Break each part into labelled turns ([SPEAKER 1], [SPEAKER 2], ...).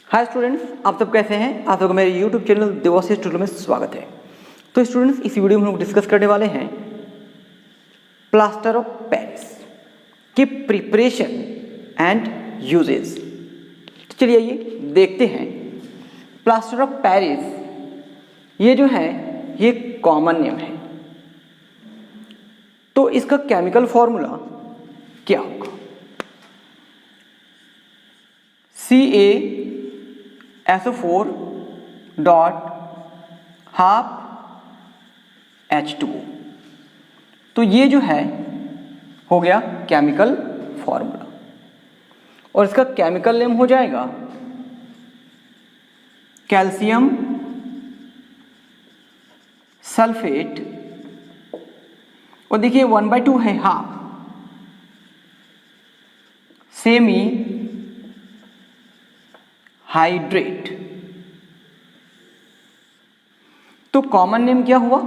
[SPEAKER 1] Hi students, आप सब कैसे हैं। आप सबको मेरे यूट्यूब चैनल देवाशीष ट्यूटोरियल में स्वागत है। तो स्टूडेंट्स, इस वीडियो में हम लोग डिस्कस करने वाले हैं प्लास्टर ऑफ पेरिस की प्रिपरेशन एंड यूजेस। तो चलिए आइए देखते हैं। प्लास्टर ऑफ पेरिस ये जो है ये कॉमन नेम है, तो इसका केमिकल फॉर्मूला क्या होगा? CaSO4 dot half H2O। तो ये जो है हो गया केमिकल फॉर्मूला, और इसका केमिकल नेम हो जाएगा कैल्शियम सल्फेट। और देखिए 1/2 है हाफ, सेमी हाइड्रेट। तो कॉमन नेम क्या हुआ?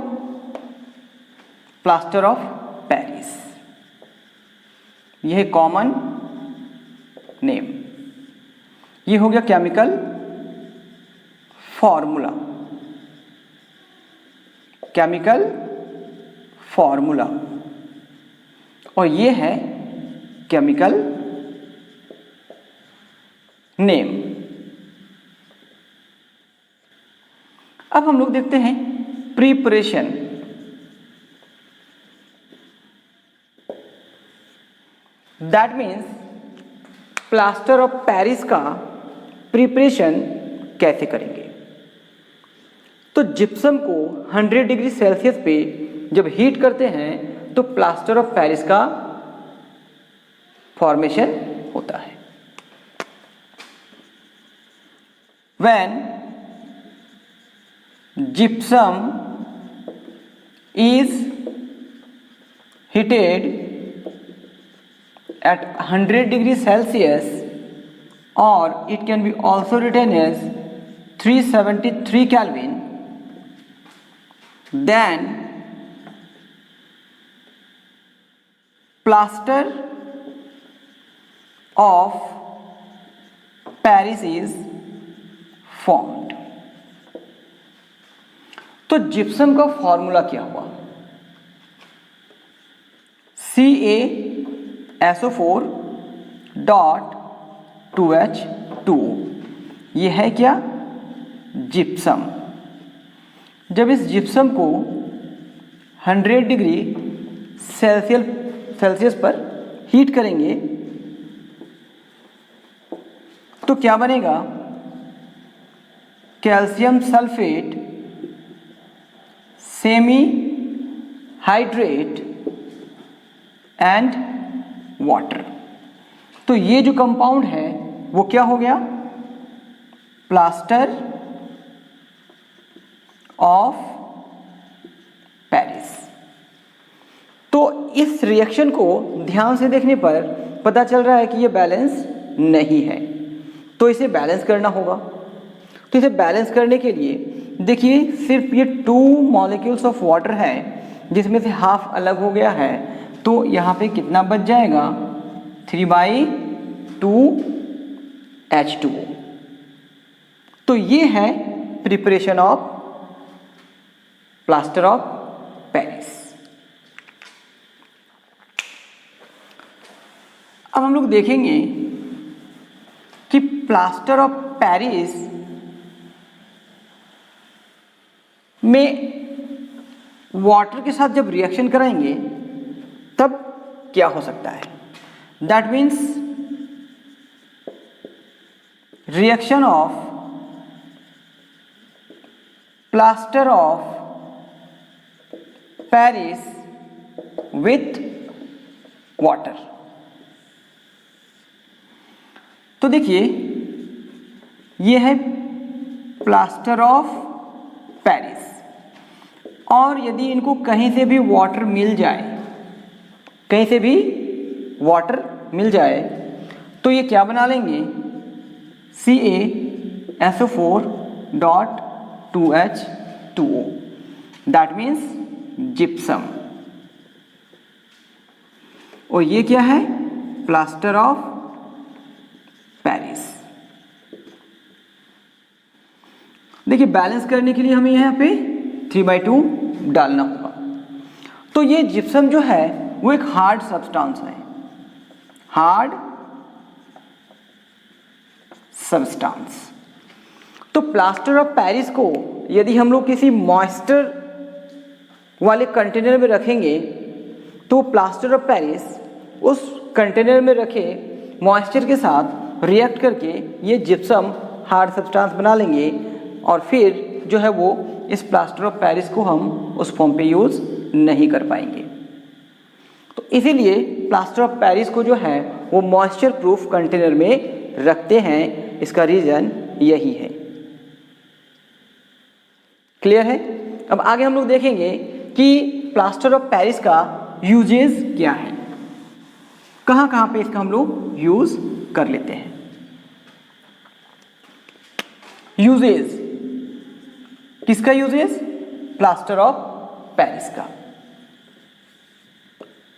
[SPEAKER 1] Plaster of Paris. यह है कॉमन नेम। ये हो गया केमिकल फॉर्मूला। केमिकल फॉर्मूला, और ये है केमिकल नेम। अब हम लोग देखते हैं preparation. That means plaster of Paris का प्रिपरेशन कैसे करेंगे। तो जिप्सम को 100 डिग्री सेल्सियस पे जब हीट करते हैं तो प्लास्टर ऑफ पेरिस का फॉर्मेशन होता है। When gypsum is heated at 100 degrees Celsius, or it can be also written as 373 Kelvin, then plaster of Paris is formed। तो जिप्सम का फॉर्मूला क्या हुआ? CaSO4 dot 2H2O। ये है क्या? जिप्सम। जब इस जिप्सम को 100 डिग्री सेल्सियस पर हीट करेंगे तो क्या बनेगा? Calcium sulphate, semi hydrate and water. तो ये जो कंपाउंड है वो क्या हो गया? Plaster of Paris. तो इस रिएक्शन को ध्यान से देखने पर पता चल रहा है कि ये बैलेंस नहीं है, तो इसे बैलेंस करना होगा। तो इसे बैलेंस करने के लिए देखिए, सिर्फ ये 2 मॉलिक्यूल्स ऑफ वाटर है जिसमें से हाफ अलग हो गया है, तो यहाँ पे कितना बच जाएगा? 3/2H2O। तो ये है preparation of plaster of Paris. अब हम लोग देखेंगे कि प्लास्टर ऑफ पेरिस में वाटर के साथ जब रिएक्शन कराएंगे तब क्या हो सकता है। That means reaction of plaster of Paris with water. तो देखिए, यह है प्लास्टर ऑफ पेरिस, और यदि इनको कहीं से भी वाटर मिल जाए, कहीं से भी वाटर मिल जाए तो ये क्या बना लेंगे? CaSO4 dot 2H2O। That means gypsum. और ये क्या है? Plaster of Paris. देखिए बैलेंस करने के लिए हमें यहाँ पे 3/2 डालना होगा। तो ये जिप्सम जो है वो एक हार्ड सब्सटेंस है, हार्ड सब्सटेंस। तो प्लास्टर ऑफ पेरिस को यदि हम लोग किसी मॉइस्चर वाले कंटेनर में रखेंगे तो प्लास्टर ऑफ पेरिस उस कंटेनर में रखे मॉइस्चर के साथ रिएक्ट करके ये जिप्सम हार्ड सब्सटेंस बना लेंगे और फिर जो है वो इस प्लास्टर ऑफ पेरिस को हम उस फॉर्म पे यूज़ नहीं कर पाएंगे। तो इसीलिए प्लास्टर ऑफ पेरिस को जो है वो मॉइस्चर प्रूफ कंटेनर में रखते हैं, इसका रीज़न यही है। क्लियर है? अब आगे हम लोग देखेंगे कि प्लास्टर ऑफ पेरिस का यूजेस क्या है, कहाँ कहाँ पे इसका हम लोग यूज़ कर लेते हैं। यूजेस, किसका यूजेस? प्लास्टर ऑफ पेरिस का।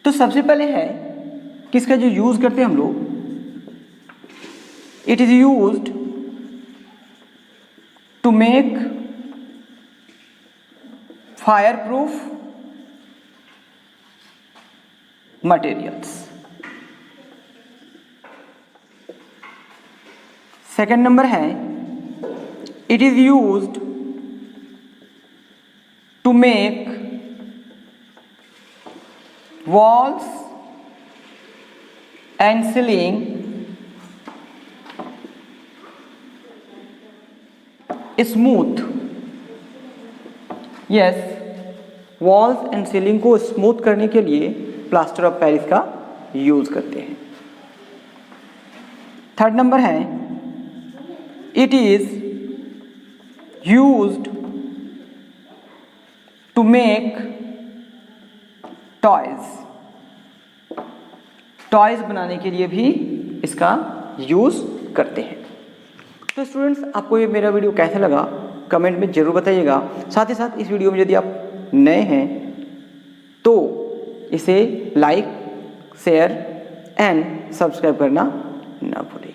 [SPEAKER 1] तो सबसे पहले है किसका जो यूज करते हैं हम लोग, it is used to make fire proof materials. Second number है it is used to make walls and ceiling smooth। Yes, walls and ceiling को स्मूथ करने के लिए प्लास्टर ऑफ पेरिस का यूज करते हैं। थर्ड नंबर है it is used to make toys बनाने के लिए भी इसका यूज़ करते हैं। तो स्टूडेंट्स, आपको ये मेरा वीडियो कैसा लगा कमेंट में ज़रूर बताइएगा। साथ ही साथ इस वीडियो में यदि आप नए हैं तो इसे लाइक, शेयर एंड सब्सक्राइब करना ना भूलिए।